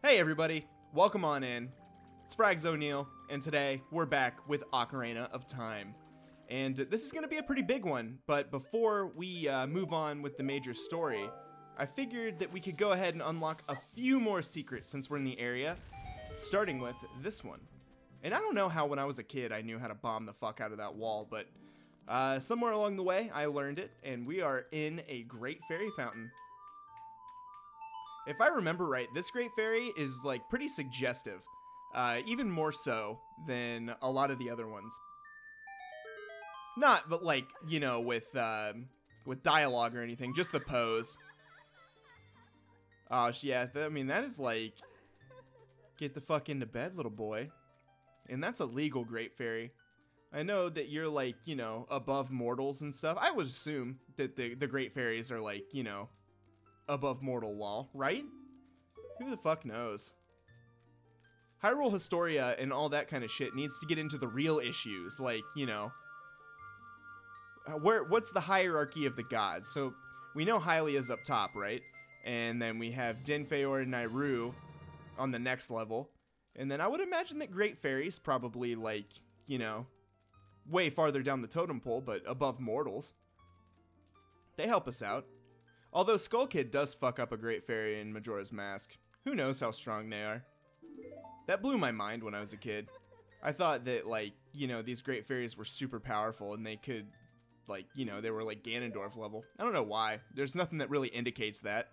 Hey everybody, welcome on in. It's Frags O'Neill, and today we're back with Ocarina of Time. And this is going to be a pretty big one, but before we move on with the major story, I figured that we could go ahead and unlock a few more secrets since we're in the area, starting with this one. And I don't know how when I was a kid I knew how to bomb the fuck out of that wall, but somewhere along the way I learned it, and we are in a Great Fairy Fountain. If I remember right, this Great Fairy is like pretty suggestive, even more so than a lot of the other ones. Not, but like, you know, with dialogue or anything, just the pose. Oh, yeah, I mean, that is like, get the fuck into bed, little boy. And that's a legal Great Fairy. I know that you're like, you know, above mortals and stuff. I would assume that the Great Fairies are like, you know, above mortal law, right? Who the fuck knows? Hyrule Historia and all that kind of shit needs to get into the real issues, like, you know, what's the hierarchy of the gods? So we know Hylia's up top, right? And then we have Dinfeor and Nayru on the next level. And then I would imagine that Great Fairies probably, like, you know, way farther down the totem pole, but above mortals. They help us out. Although Skull Kid does fuck up a Great Fairy in Majora's Mask. Who knows how strong they are. That blew my mind when I was a kid. I thought that, like, you know, these Great Fairies were super powerful and they could, like, you know, they were like Ganondorf level. I don't know why. There's nothing that really indicates that.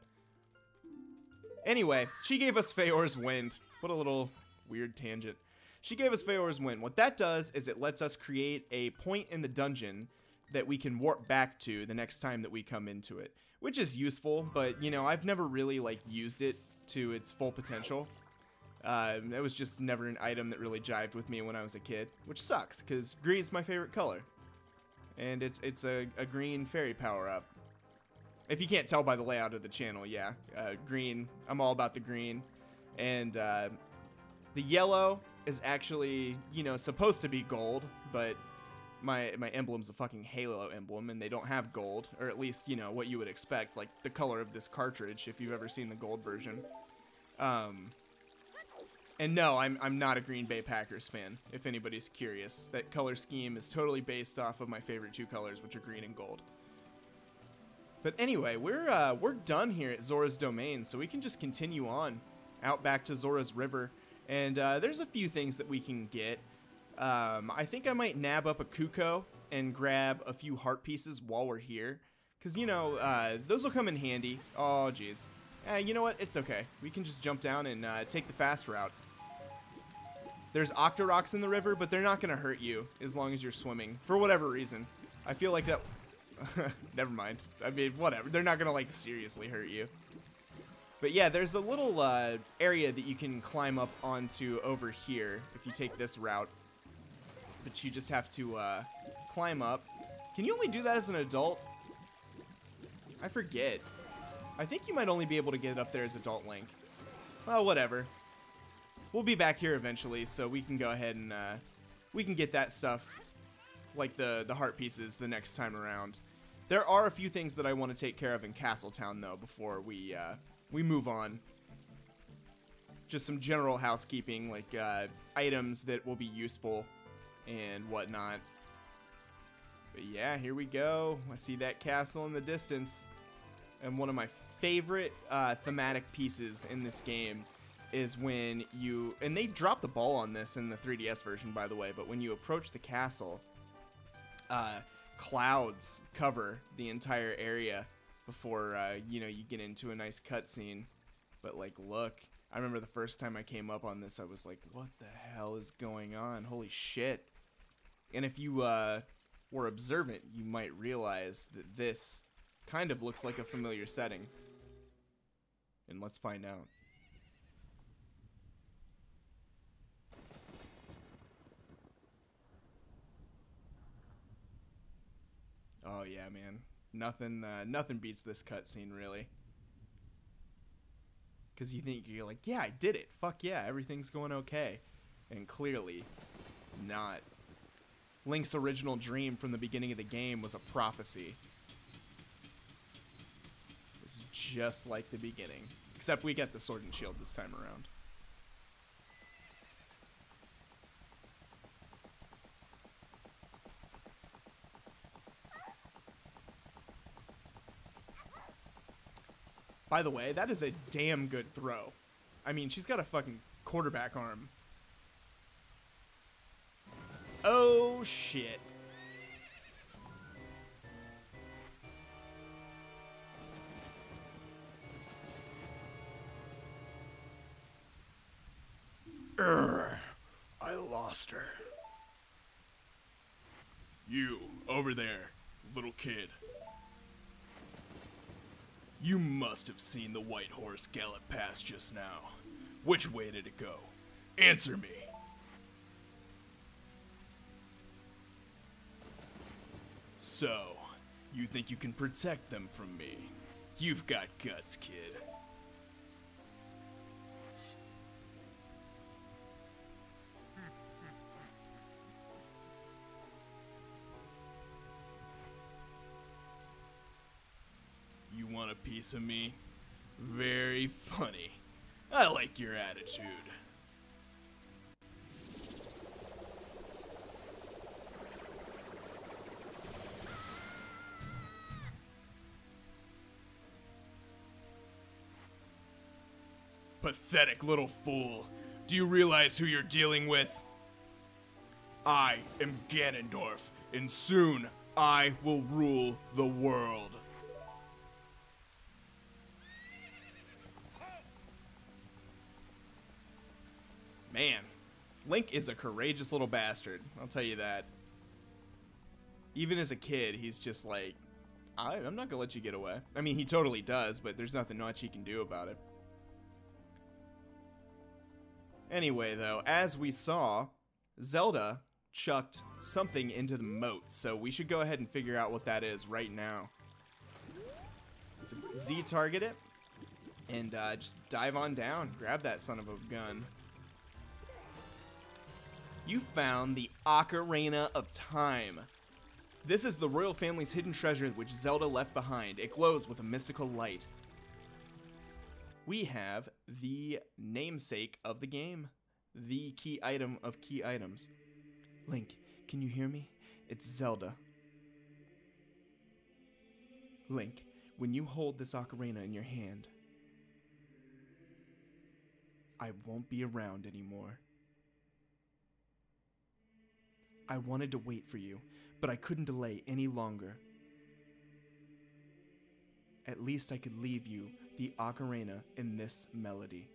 Anyway, she gave us Feor's Wind. What a little weird tangent. She gave us Feor's Wind. What that does is it lets us create a point in the dungeon that we can warp back to the next time that we come into it, which is useful, but, you know, I've never really, like, used it to its full potential. It was just never an item that really jived with me when I was a kid, which sucks, because green's my favorite color. And it's a green fairy power-up. If you can't tell by the layout of the channel, yeah, green, I'm all about the green. And the yellow is actually, you know, supposed to be gold, but my emblem's a fucking Halo emblem, and they don't have gold, or at least, you know, what you would expect, like the color of this cartridge, if you've ever seen the gold version. And no, I'm not a Green Bay Packers fan, if anybody's curious. That color scheme is totally based off of my favorite two colors, which are green and gold. But anyway, we're done here at Zora's Domain, so we can just continue on out back to Zora's River, and there's a few things that we can get. I think I might nab up a Kuko and grab a few heart pieces while we're here. Because, you know, those will come in handy. Oh, jeez. You know what? It's okay. We can just jump down and take the fast route. There's Octoroks in the river, but they're not going to hurt you as long as you're swimming. For whatever reason. I feel like that... Never mind. I mean, whatever. They're not going to, like, seriously hurt you. But yeah, there's a little area that you can climb up onto over here if you take this route. But you just have to climb up. Can you only do that as an adult? I forget. I think you might only be able to get up there as adult Link. Well, whatever. We'll be back here eventually, so we can go ahead and we can get that stuff, like the heart pieces, the next time around. There are a few things that I want to take care of in Castletown, though, before we move on. Just some general housekeeping, like items that will be useful and whatnot. But yeah, here we go. I see that castle in the distance. And one of my favorite thematic pieces in this game is when you... And they dropped the ball on this in the 3DS version, by the way. But when you approach the castle, clouds cover the entire area before, you know, you get into a nice cutscene. But, like, look. I remember the first time I came up on this, I was like, what the hell is going on? Holy shit. And if you were observant, you might realize that this kind of looks like a familiar setting. And let's find out. Oh yeah, man. Nothing beats this cutscene, really. Because you're like, yeah, I did it. Fuck yeah, everything's going okay. And clearly, not. Link's original dream from the beginning of the game was a prophecy. It's just like the beginning. Except we get the sword and shield this time around. By the way, that is a damn good throw. I mean, she's got a fucking quarterback arm. Oh, shit. I lost her. You, over there, little kid. You must have seen the white horse gallop past just now. Which way did it go? Answer me. So, you think you can protect them from me? You've got guts, kid. You want a piece of me? Very funny. I like your attitude. Pathetic little fool. Do you realize who you're dealing with? I am Ganondorf, and soon I will rule the world. Man, Link is a courageous little bastard, I'll tell you that. Even as a kid, he's just like, I'm not gonna let you get away. I mean, he totally does, but there's nothing much he can do about it. Anyway, though, as we saw, Zelda chucked something into the moat, so we should go ahead and figure out what that is right now. So Z target it, and just dive on down. Grab that son of a gun. You found the Ocarina of Time. This is the royal family's hidden treasure which Zelda left behind. It glows with a mystical light. We have the namesake of the game. The key item of key items. Link, can you hear me? It's Zelda. Link, when you hold this ocarina in your hand, I won't be around anymore. I wanted to wait for you, but I couldn't delay any longer. At least I could leave you the ocarina in this melody.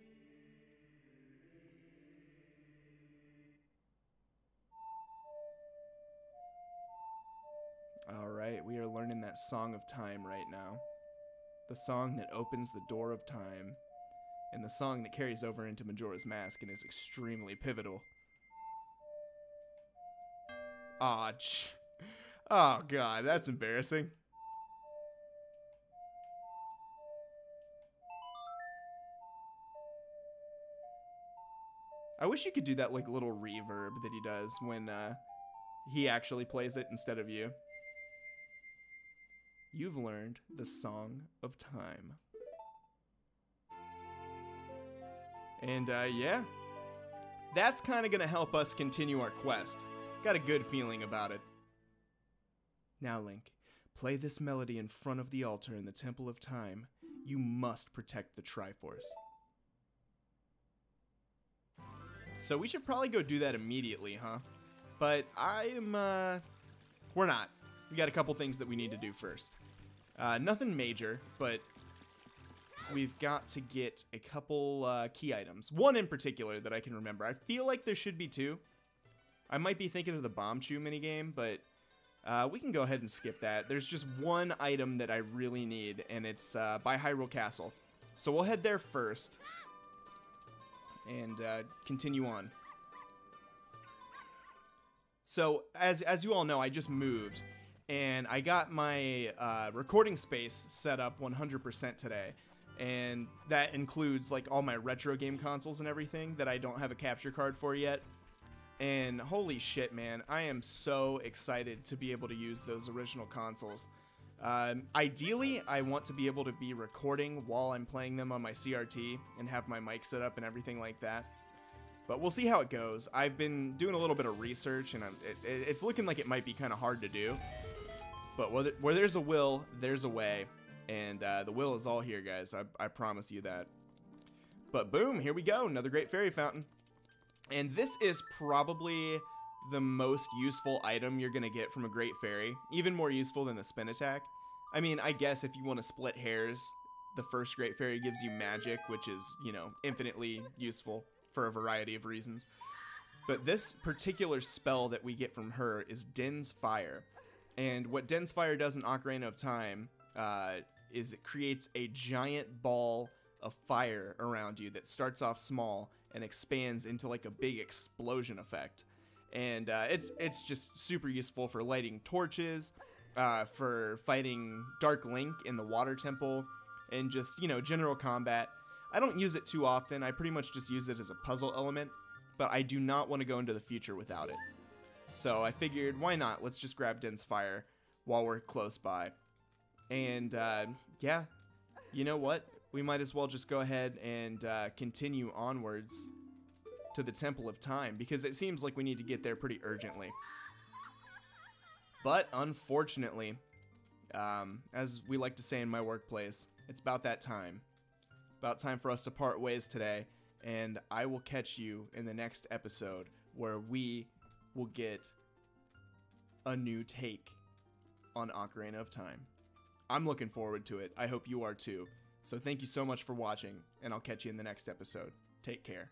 Alright, we are learning that Song of Time right now. The song that opens the door of time, and the song that carries over into Majora's Mask and is extremely pivotal. Aw, oh god, that's embarrassing. I wish you could do that like little reverb that he does when he actually plays it instead of you. You've learned the Song of Time. And yeah, that's kind of going to help us continue our quest. Got a good feeling about it. Now, Link, play this melody in front of the altar in the Temple of Time. You must protect the Triforce. So we should probably go do that immediately, huh? But we're not. We got a couple things that we need to do first. Nothing major, but we've got to get a couple key items. One in particular that I can remember. I feel like there should be two. I might be thinking of the Bomb Chew minigame, but we can go ahead and skip that. There's just one item that I really need, and it's by Hyrule Castle. So we'll head there first and continue on. So as you all know, I just moved, and I got my recording space set up 100% today, and that includes like all my retro game consoles and everything that I don't have a capture card for yet. And holy shit, man, I am so excited to be able to use those original consoles. Ideally, I want to be able to be recording while I'm playing them on my CRT and have my mic set up and everything like that. But we'll see how it goes. I've been doing a little bit of research, and it's looking like it might be kind of hard to do. But where there's a will, there's a way. And the will is all here, guys. I promise you that. But boom, here we go. Another great fairy fountain. And this is probably the most useful item you're going to get from a great fairy. Even more useful than the spin attack. I mean, I guess if you want to split hairs, the first great fairy gives you magic, which is, you know, infinitely useful for a variety of reasons. But this particular spell that we get from her is Din's Fire. And what Din's Fire does in Ocarina of Time is it creates a giant ball of fire around you that starts off small and expands into like a big explosion effect. And it's just super useful for lighting torches, for fighting Dark Link in the Water Temple, and just, you know, general combat. I don't use it too often. I pretty much just use it as a puzzle element, but I do not want to go into the future without it. So I figured, why not? Let's just grab Din's Fire while we're close by. And yeah, you know what? We might as well just go ahead and continue onwards to the Temple of Time, because it seems like we need to get there pretty urgently. But unfortunately, as we like to say in my workplace, it's about that time. About time for us to part ways today, and I will catch you in the next episode where we will get a new take on Ocarina of Time. I'm looking forward to it. I hope you are too. So thank you so much for watching, and I'll catch you in the next episode. Take care.